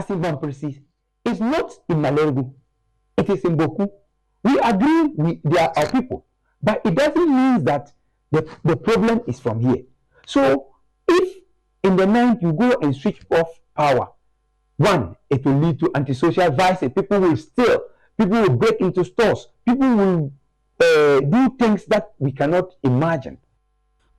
Asivan Presi is not in Malergu. It is in Boku. We agree they are our people, but it doesn't mean that the problem is from here. So if in the night you go and switch off power, one, it will lead to antisocial vices. People will steal. People will break into stores. People will do things that we cannot imagine.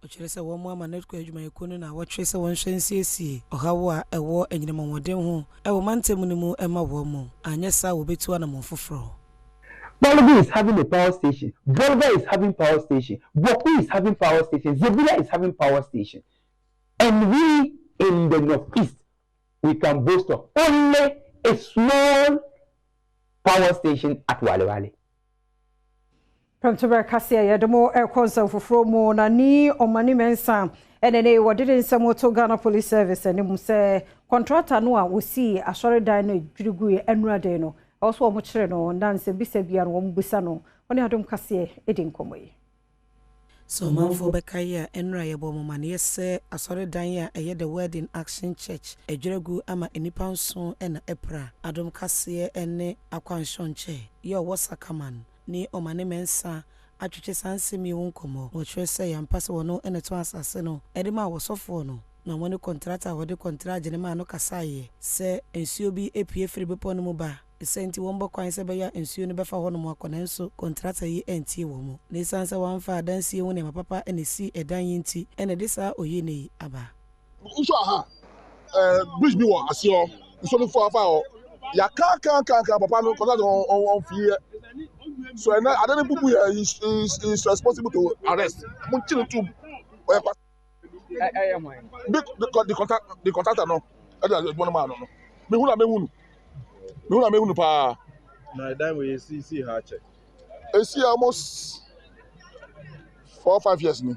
Ochresa wo mo amanet ko adwuma yekunu na wothresa won hwensiesie ohawo a ewo enyinamwode ho ewo mantemu ni mu ema wo mo anyesa wo betu ana mo foforo. Balogu is having a power station. Bolga is having power station. Boku is having power station. Zebula is having power station. And we in the northeast, we can boast of only a small power station at Walewale. Premtobre Kasee yademo konsa foforo mu na ni omani mensa enene wodede nsemo to Ghana Police Service enim se contractor no a wosi asore dan no dwurugu enurade no also omo kire no ndanse bisa bia no omo bisa no oni Adom Kasee edin komoyi. So manfo bekaya enura yebo mo mane yese asore dan ya eye the Wedding Action Church edwurugu ama enipa nso ena epra Adom Kasee ene akwanshonche yo wo Sakaman ni omane mensa atwetwe sansemi wonkomo wo twese yampase wono ene to asase no edema wosofo no na woni contractor wode contract ne ma no kasaye se ensuo bi epie firi bepo no mu ba senti wombo kwan se beya ensuo ne befa ho no mu akona nso contractor yi enti wo mu ne sansa wanfa adansie wo ne mapapa ene si edan yinti ene de sa oye ne aba nso aha bridge bi wo asio nso no fo afa o ya kan papa no contractor on fie. So I don't know is responsible to arrest. The contractor no. One man no. Me hunu pa. Na that we see her check. I see almost 4 or 5 years now.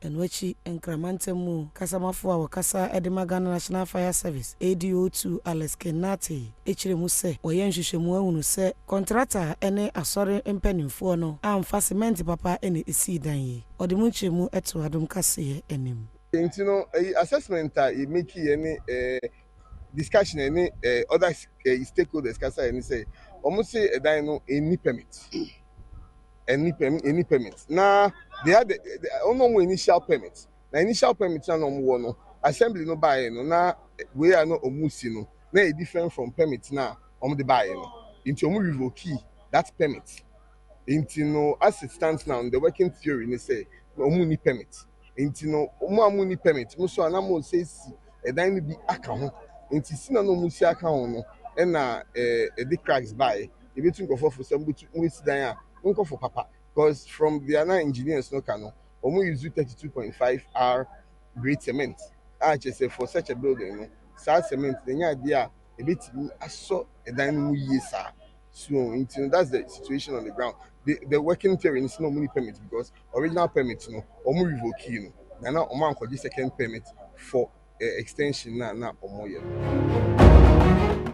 Enwechi enkramantemu kasamafo a wakasa edema Ghana National Fire Service ADO2 Alex Kenati echiremu se oye nhwehwemu ahunu se contractor ene asore empanimfo no amfa cement papa ene esi dan yi odemu nchemu eto Adom Kasee enim nti no assessment e make any discussion any other stakeholders kasa any say omo say edan no any permit any permit. Now they had the no initial permit. The initial permit na no assembly no buy no na we are no omusi no. Na e different from permit na the buy no. Into omu revoke that permit. Into no as it stands now the working theory they say omu ni permit. Into no omu ni permit. Mo so anamo say si e dan bi aka ho. Into si na no musi aka ho no e na the cracks buy. E betu nkofo for some betu musi dan ya for papa because from the other engineers no can use 32.5 R grade cement. I just say for such a building, no, sad cement, the idea a bit so a dynamo years. So that's the situation on the ground. The working theory is no money permit because original permit no omu revoke no. Now oman for the second permit for extension na omo